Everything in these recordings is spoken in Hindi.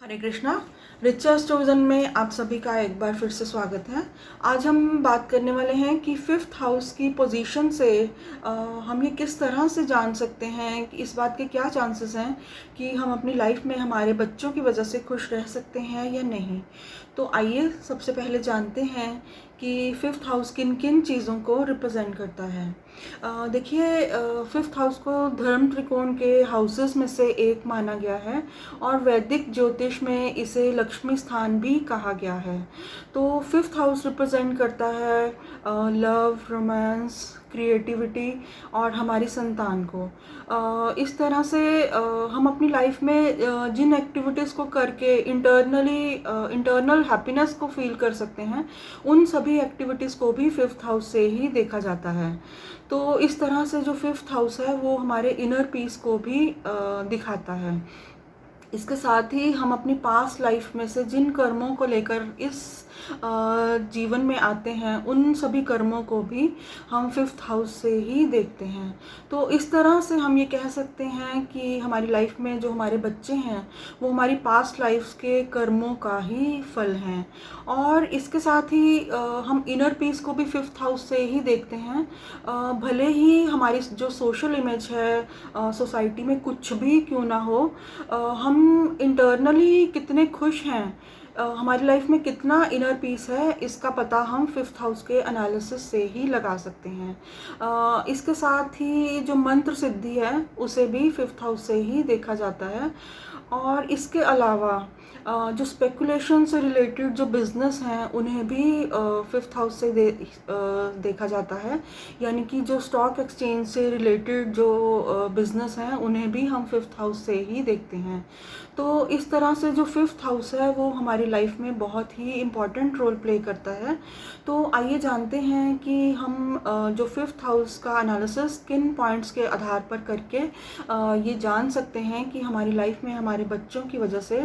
हरे कृष्णा। रिचर्स चोजन में आप सभी का एक बार फिर से स्वागत है। आज हम बात करने वाले हैं कि फिफ्थ हाउस की पोजीशन से हम ये किस तरह से जान सकते हैं कि इस बात के क्या चांसेस हैं कि हम अपनी लाइफ में हमारे बच्चों की वजह से खुश रह सकते हैं या नहीं। तो आइए सबसे पहले जानते हैं कि फिफ्थ हाउस किन किन चीज़ों को रिप्रेजेंट करता है। देखिए, फिफ्थ हाउस को धर्म त्रिकोण के हाउसेस में से एक माना गया है और वैदिक ज्योतिष में इसे लक्ष्मी स्थान भी कहा गया है। तो फिफ्थ हाउस रिप्रेजेंट करता है लव, रोमांस, क्रिएटिविटी और हमारी संतान को। इस तरह से हम अपनी लाइफ में जिन एक्टिविटीज़ को करके इंटरनल हैप्पीनेस को फील कर सकते हैं, उन सभी एक्टिविटीज़ को भी फिफ्थ हाउस से ही देखा जाता है। तो इस तरह से जो फिफ्थ हाउस है वो हमारे इनर पीस को भी दिखाता है। इसके साथ ही हम अपनी पास्ट लाइफ में से जिन कर्मों को लेकर इस जीवन में आते हैं, उन सभी कर्मों को भी हम फिफ्थ हाउस से ही देखते हैं। तो इस तरह से हम ये कह सकते हैं कि हमारी लाइफ में जो हमारे बच्चे हैं वो हमारी पास्ट लाइफ के कर्मों का ही फल हैं। और इसके साथ ही हम इनर पीस को भी फिफ्थ हाउस से ही देखते हैं। भले ही हमारी जो सोशल इमेज है सोसाइटी में कुछ भी क्यों ना हो, हम इंटरनली कितने खुश हैं, हमारी लाइफ में कितना इनर पीस है, इसका पता हम फिफ्थ हाउस के एनालिसिस से ही लगा सकते हैं। इसके साथ ही जो मंत्र सिद्धि है उसे भी फिफ्थ हाउस से ही देखा जाता है। और इसके अलावा जो स्पेकुलेशन से रिलेटेड जो बिज़नेस हैं उन्हें भी फिफ्थ हाउस से देखा जाता है। यानी कि जो स्टॉक एक्सचेंज से रिलेटेड जो बिज़नेस हैं उन्हें भी हम फिफ्थ हाउस से ही देखते हैं। तो इस तरह से जो फिफ्थ हाउस है वो हमारी लाइफ में बहुत ही इम्पॉर्टेंट रोल प्ले करता है। तो आइए जानते हैं कि हम जो फिफ्थ हाउस का एनालिसिस किन पॉइंट्स के आधार पर करके ये जान सकते हैं कि हमारी लाइफ में हमारे बच्चों की वजह से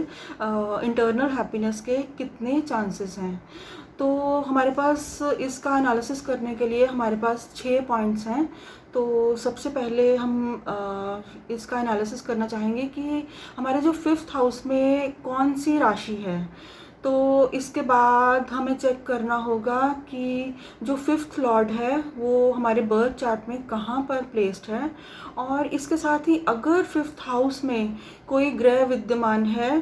इंटरनल हैप्पीनेस के कितने चांसेस हैं। तो हमारे पास इसका एनालिसिस करने के लिए हमारे पास 6 पॉइंट्स हैं। तो सबसे पहले हम इसका एनालिसिस करना चाहेंगे कि हमारे जो फिफ्थ हाउस में कौन सी राशि है। तो इसके बाद हमें चेक करना होगा कि जो फिफ्थ लॉर्ड है वो हमारे बर्थ चार्ट में कहाँ पर प्लेस्ड है। और इसके साथ ही अगर फिफ्थ हाउस में कोई ग्रह विद्यमान है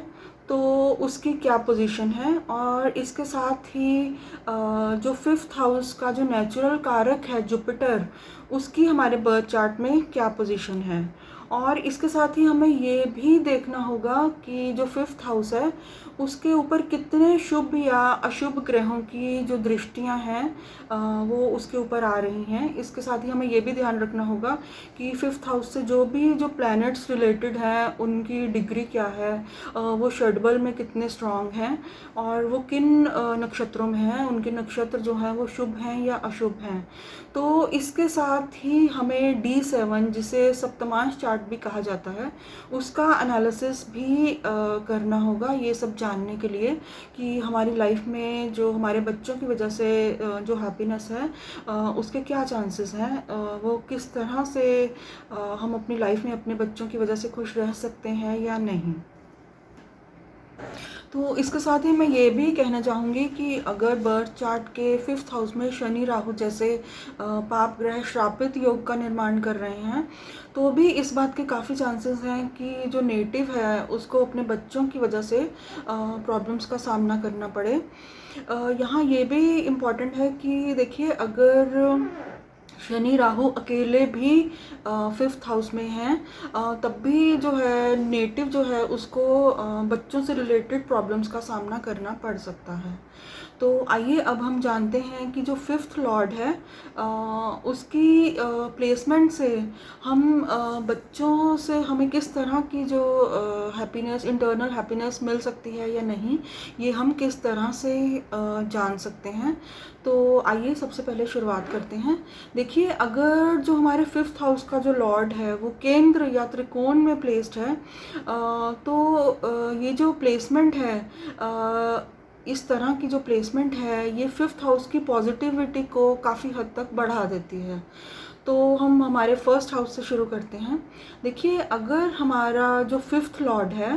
तो उसकी क्या पोजीशन है। और इसके साथ ही जो फिफ्थ हाउस का जो नेचुरल कारक है जुपिटर, उसकी हमारे बर्थ चार्ट में क्या पोजीशन है। और इसके साथ ही हमें ये भी देखना होगा कि जो फिफ्थ हाउस है उसके ऊपर कितने शुभ या अशुभ ग्रहों की जो दृष्टियां हैं वो उसके ऊपर आ रही हैं। इसके साथ ही हमें ये भी ध्यान रखना होगा कि फिफ्थ हाउस से जो प्लैनेट्स रिलेटेड हैं उनकी डिग्री क्या है, वो षडबल में कितने स्ट्रांग हैं और वो किन नक्षत्रों में हैं, उनके नक्षत्र जो हैं वो शुभ हैं या अशुभ हैं। तो इसके साथ ही हमें D7 जिसे सप्तमांश चार्ट भी कहा जाता है उसका एनालिसिस भी करना होगा, ये सब जानने के लिए कि हमारी लाइफ में जो हमारे बच्चों की वजह से जो हैप्पीनेस है उसके क्या चांसेस हैं, वो किस तरह से हम अपनी लाइफ में अपने बच्चों की वजह से खुश रह सकते हैं या नहीं। तो इसके साथ ही मैं ये भी कहना चाहूँगी कि अगर बर्थ चार्ट के फिफ्थ हाउस में शनि राहु जैसे पाप ग्रह श्रापित योग का निर्माण कर रहे हैं तो भी इस बात के काफ़ी चांसेस हैं कि जो नेटिव है उसको अपने बच्चों की वजह से प्रॉब्लम्स का सामना करना पड़े। यहाँ ये भी इम्पॉर्टेंट है कि देखिए, अगर शनि राहु अकेले भी फिफ्थ हाउस में हैं तब भी जो है नेटिव जो है उसको बच्चों से रिलेटेड प्रॉब्लम्स का सामना करना पड़ सकता है। तो आइए अब हम जानते हैं कि जो फिफ्थ लॉर्ड है उसकी प्लेसमेंट से हम बच्चों से हमें किस तरह की जो हैप्पीनेस, इंटरनल हैप्पीनेस मिल सकती है या नहीं, ये हम किस तरह से जान सकते हैं। तो आइए सबसे पहले शुरुआत करते हैं। देखिए, अगर जो हमारे फिफ्थ हाउस का जो लॉर्ड है वो केंद्र या त्रिकोण में प्लेस्ड है तो ये जो प्लेसमेंट है, इस तरह की जो प्लेसमेंट है ये फिफ्थ हाउस की पॉजिटिविटी को काफ़ी हद तक बढ़ा देती है। तो हम हमारे फर्स्ट हाउस से शुरू करते हैं। देखिए, अगर हमारा जो फिफ्थ लॉर्ड है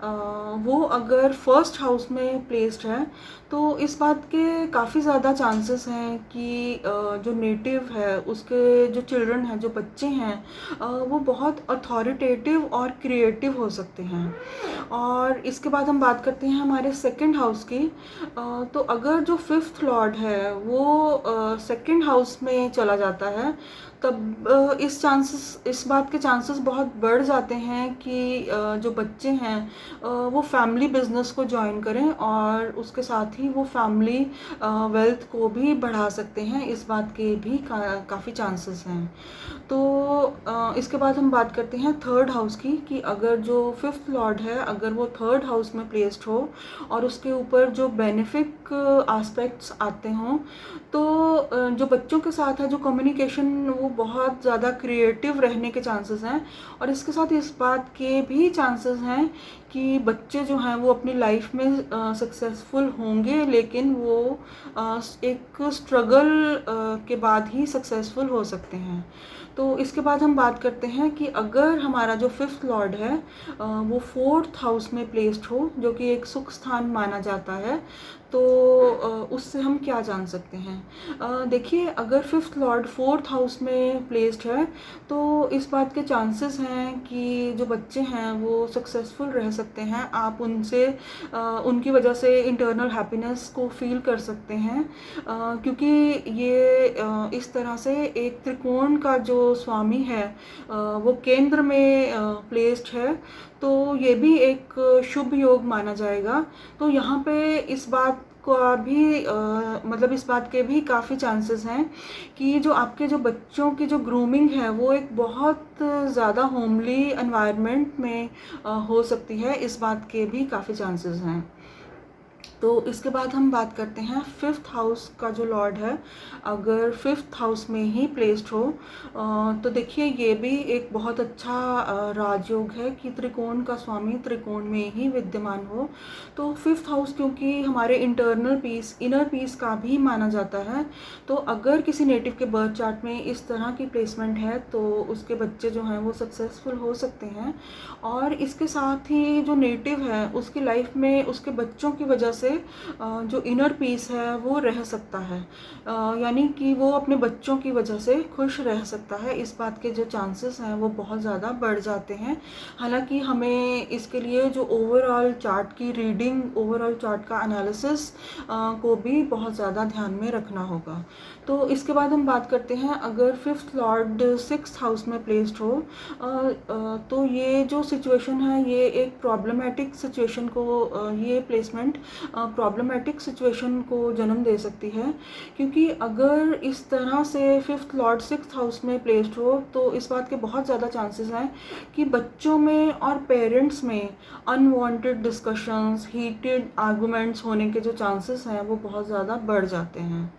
वो अगर फर्स्ट हाउस में प्लेस्ड है तो इस बात के काफ़ी ज़्यादा चांसेस हैं कि जो नेटिव है उसके जो चिल्ड्रन हैं, जो बच्चे हैं, वो बहुत अथॉरिटेटिव और क्रिएटिव हो सकते हैं। और इसके बाद हम बात करते हैं हमारे सेकंड हाउस की। तो अगर जो फिफ्थ लॉर्ड है वो सेकंड हाउस में चला जाता है तब इस बात के चांसेस बहुत बढ़ जाते हैं कि जो बच्चे हैं वो फैमिली बिजनेस को ज्वाइन करें और उसके साथ ही वो फैमिली वेल्थ को भी बढ़ा सकते हैं। इस बात के भी काफ़ी चांसेस हैं। तो इसके बाद हम बात करते हैं थर्ड हाउस की कि अगर जो फिफ्थ लॉर्ड है अगर वो थर्ड हाउस में प्लेस्ड हो और उसके ऊपर जो बेनिफिक एस्पेक्ट्स आते हों तो जो बच्चों के साथ है जो कम्युनिकेशन वो बहुत ज़्यादा क्रिएटिव रहने के चांसेस हैं। और इसके साथ इस बात के भी चांसेस हैं कि बच्चे जो हैं वो अपनी लाइफ में सक्सेसफुल होंगे, लेकिन वो एक स्ट्रगल के बाद ही सक्सेसफुल हो सकते हैं। तो इसके बाद हम बात करते हैं कि अगर हमारा जो फिफ्थ लॉर्ड है वो फोर्थ हाउस में प्लेस्ड हो, जो कि एक सुख स्थान माना जाता है, तो उससे हम क्या जान सकते हैं। देखिए, अगर फिफ्थ लॉर्ड फोर्थ हाउस में प्लेस्ड है तो इस बात के चांसेस हैं कि जो बच्चे हैं वो सक्सेसफुल रह सकते हैं। आप उनसे उनकी वजह से इंटरनल हैप्पीनेस को फील कर सकते हैं, क्योंकि ये इस तरह से एक त्रिकोण का जो स्वामी है वो केंद्र में प्लेस्ड है, तो ये भी एक शुभ योग माना जाएगा। तो यहाँ पे इस बात का भी मतलब इस बात के भी काफ़ी चांसेस हैं कि जो आपके जो बच्चों की जो ग्रूमिंग है वो एक बहुत ज़्यादा होमली एनवायरनमेंट में हो सकती है। इस बात के भी काफ़ी चांसेस हैं। तो इसके बाद हम बात करते हैं फिफ्थ हाउस का जो लॉर्ड है अगर फिफ्थ हाउस में ही प्लेस्ड हो, तो देखिए ये भी एक बहुत अच्छा राजयोग है कि त्रिकोण का स्वामी त्रिकोण में ही विद्यमान हो। तो फिफ्थ हाउस क्योंकि हमारे इंटरनल पीस, इनर पीस का भी माना जाता है, तो अगर किसी नेटिव के बर्थ चार्ट में इस तरह की प्लेसमेंट है तो उसके बच्चे जो हैं वो सक्सेसफुल हो सकते हैं। और इसके साथ ही जो नेटिव है उसकी लाइफ में उसके बच्चों की वजह से जो इनर पीस है वो रह सकता है, यानी कि वो अपने बच्चों की वजह से खुश रह सकता है। इस बात के जो चांसेस हैं वो बहुत ज़्यादा बढ़ जाते हैं। हालांकि हमें इसके लिए जो ओवरऑल चार्ट की रीडिंग, ओवरऑल चार्ट का एनालिसिस को भी बहुत ज़्यादा ध्यान में रखना होगा। तो इसके बाद हम बात करते हैं अगर फिफ्थ लॉर्ड सिक्स्थ हाउस में प्लेस्ड हो, तो ये जो सिचुएशन है ये एक प्रॉब्लमेटिक सिचुएशन को, ये प्लेसमेंट प्रॉब्लमेटिक सिचुएशन को जन्म दे सकती है, क्योंकि अगर इस तरह से फिफ्थ लॉर्ड सिक्स्थ हाउस में प्लेस्ड हो तो इस बात के बहुत ज़्यादा चांसेस हैं कि बच्चों में और पेरेंट्स में अनवांटेड डिस्कशंस, हीटेड आर्गुमेंट्स होने के जो चांसेस हैं वो बहुत ज़्यादा बढ़ जाते हैं।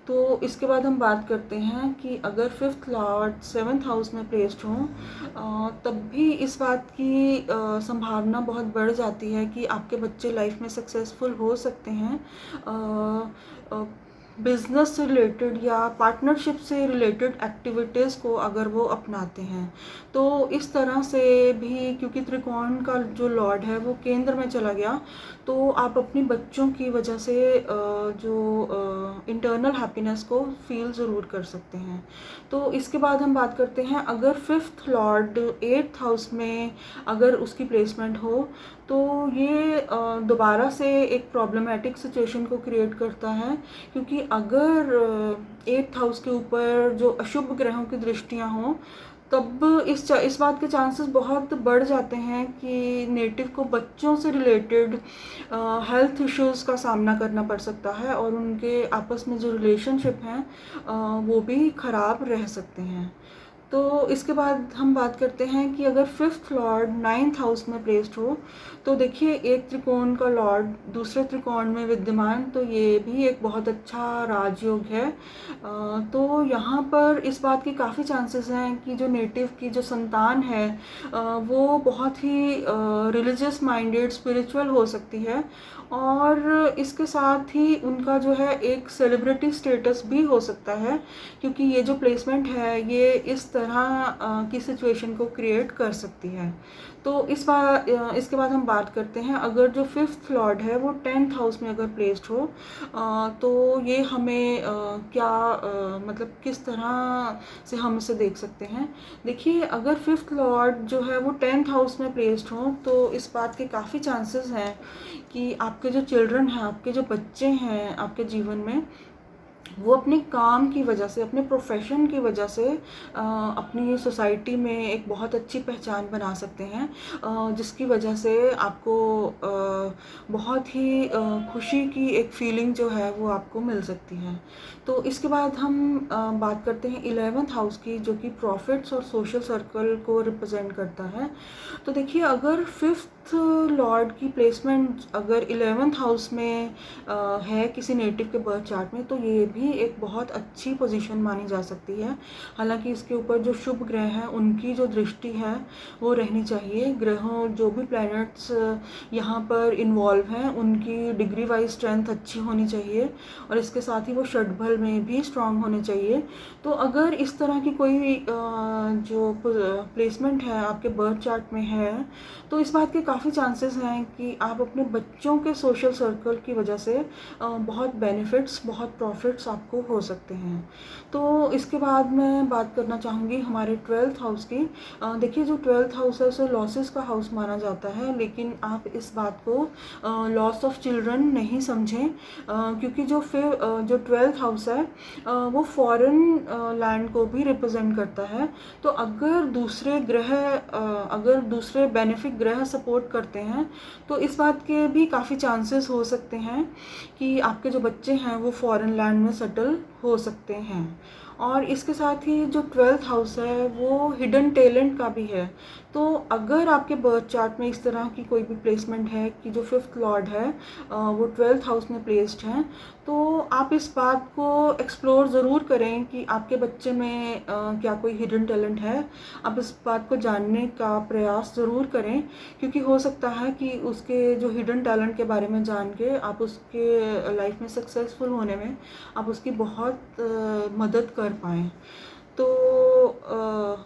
तो इसके बाद हम बात करते हैं कि अगर फिफ्थ लॉर्ड सेवन्थ हाउस में प्लेस्ड हो तब भी इस बात की संभावना बहुत बढ़ जाती है कि आपके बच्चे लाइफ में सक्सेसफुल हो सकते हैं बिज़नेस से रिलेटेड या पार्टनरशिप से रिलेटेड एक्टिविटीज़ को अगर वो अपनाते हैं। तो इस तरह से भी, क्योंकि त्रिकोण का जो लॉर्ड है वो केंद्र में चला गया, तो आप अपनी बच्चों की वजह से जो इंटरनल हैप्पीनेस को फील ज़रूर कर सकते हैं। तो इसके बाद हम बात करते हैं अगर फिफ्थ लॉर्ड एट्थ हाउस में अगर उसकी प्लेसमेंट हो तो ये दोबारा से एक प्रॉब्लमेटिक सिचुएशन को क्रिएट करता है, क्योंकि अगर एट्थ हाउस के ऊपर जो अशुभ ग्रहों की दृष्टियां हों तब इस बात के चांसेस बहुत बढ़ जाते हैं कि नेटिव को बच्चों से रिलेटेड हेल्थ इश्यूज़ का सामना करना पड़ सकता है और उनके आपस में जो रिलेशनशिप हैं वो भी ख़राब रह सकते हैं। तो इसके बाद हम बात करते हैं कि अगर फिफ्थ लॉर्ड नाइन्थ हाउस में प्लेस्ड हो, तो देखिए एक त्रिकोण का लॉर्ड दूसरे त्रिकोण में विद्यमान, तो ये भी एक बहुत अच्छा राजयोग है। तो यहाँ पर इस बात की काफ़ी चांसेस हैं कि जो नेटिव की जो संतान है वो बहुत ही रिलीजियस माइंडेड, स्पिरिचुअल हो सकती है, और इसके साथ ही उनका जो है एक सेलिब्रिटी स्टेटस भी हो सकता है, क्योंकि ये जो प्लेसमेंट है ये इस तरह की सिचुएशन को क्रिएट कर सकती है। तो इसके बाद हम बात करते हैं, अगर जो फिफ्थ लॉर्ड है वो 10th हाउस में अगर प्लेस्ड हो तो ये हमें क्या मतलब किस तरह से हम इसे देख सकते हैं। देखिए, अगर फिफ्थ लॉर्ड जो है वो 10th हाउस में प्लेस्ड हो तो इस बात के काफ़ी चांसेस हैं कि आपके जो चिल्ड्रन हैं, आपके जो बच्चे हैं आपके जीवन में, वो अपने काम की वजह से, अपने प्रोफेशन की वजह से अपनी सोसाइटी में एक बहुत अच्छी पहचान बना सकते हैं, जिसकी वजह से आपको बहुत ही खुशी की एक फीलिंग जो है वो आपको मिल सकती है। तो इसके बाद हम बात करते हैं 11th हाउस की, जो कि प्रॉफिट्स और सोशल सर्कल को रिप्रेजेंट करता है। तो देखिए, अगर फिफ्थ लॉर्ड की प्लेसमेंट अगर 11th हाउस में है किसी नेटिव के बर्थ चार्ट में, तो ये भी एक बहुत अच्छी पोजीशन मानी जा सकती है। हालांकि इसके ऊपर जो शुभ ग्रह हैं उनकी जो दृष्टि है वो रहनी चाहिए। ग्रहों, जो भी प्लैनेट्स यहाँ पर इन्वॉल्व हैं, उनकी डिग्री वाइज स्ट्रेंथ अच्छी होनी चाहिए और इसके साथ ही वो षटबल में भी स्ट्रांग होने चाहिए। तो अगर इस तरह की कोई जो प्लेसमेंट है आपके बर्थ चार्ट में है, तो इस बात के काफ़ी चांसेस हैं कि आप अपने बच्चों के सोशल सर्कल की वजह से बहुत बेनिफिट्स, बहुत प्रॉफिट्स आपको हो सकते हैं। तो इसके बाद मैं बात करना चाहूँगी हमारे 12th हाउस की। देखिए, जो 12th हाउस है उसे लॉसेस का हाउस माना जाता है, लेकिन आप इस बात को लॉस ऑफ चिल्ड्रन नहीं समझें, क्योंकि जो 12th हाउस है वो फॉरेन लैंड को भी रिप्रेजेंट करता है। तो अगर दूसरे बेनिफिक ग्रह सपोर्ट करते हैं तो इस बात के भी काफ़ी चांसेस हो सकते हैं कि आपके जो बच्चे हैं वो फॉरेन लैंड में सेटल हो सकते हैं। और इसके साथ ही जो 12th हाउस है वो हिडन टैलेंट का भी है। तो अगर आपके बर्थ चार्ट में इस तरह की कोई भी प्लेसमेंट है कि जो फिफ्थ लॉर्ड है वो 12th हाउस में प्लेस्ड हैं, तो आप इस बात को एक्सप्लोर ज़रूर करें कि आपके बच्चे में क्या कोई हिडन टैलेंट है। आप इस बात को जानने का प्रयास ज़रूर करें, क्योंकि हो सकता है कि उसके जो हिडन टैलेंट के बारे में जान के आप उसके लाइफ में सक्सेसफुल होने में आप उसकी बहुत मदद कर पाएँ। तो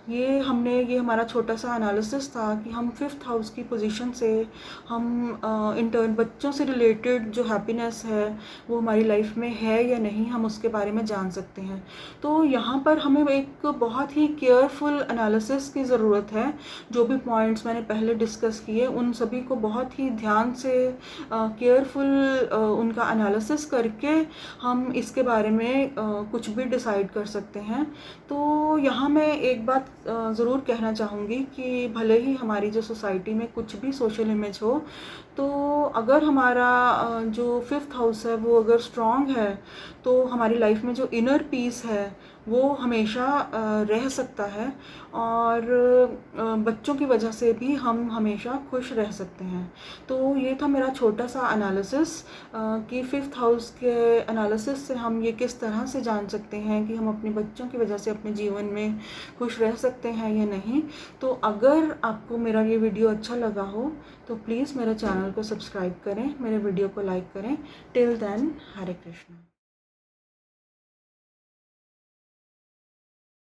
ये हमारा छोटा सा एनालिसिस था कि हम फिफ्थ हाउस की पोजीशन से हम इंटर्न बच्चों से रिलेटेड जो हैप्पीनेस है वो हमारी लाइफ में है या नहीं, हम उसके बारे में जान सकते हैं। तो यहाँ पर हमें एक बहुत ही केयरफुल एनालिसिस की ज़रूरत है। जो भी पॉइंट्स मैंने पहले डिस्कस किए उन सभी को बहुत ही ध्यान से केयरफुल उनका एनालिसिस करके हम इसके बारे में कुछ भी डिसाइड कर सकते हैं। तो यहाँ मैं एक बात ज़रूर कहना चाहूँगी कि भले ही हमारी जो सोसाइटी में कुछ भी सोशल इमेज हो, तो अगर हमारा जो फिफ्थ हाउस है वो अगर स्ट्रॉन्ग है तो हमारी लाइफ में जो इनर पीस है वो हमेशा रह सकता है और बच्चों की वजह से भी हम हमेशा खुश रह सकते हैं। तो ये था मेरा छोटा सा एनालिसिस कि फिफ्थ हाउस के एनालिसिस से हम ये किस तरह से जान सकते हैं कि हम अपने बच्चों की वजह से अपने जीवन में खुश रह सकते हैं या नहीं। तो अगर आपको मेरा ये वीडियो अच्छा लगा हो तो प्लीज़ मेरे चैनल को सब्सक्राइब करें, मेरे वीडियो को लाइक करें। टिल देन, हरे कृष्णा।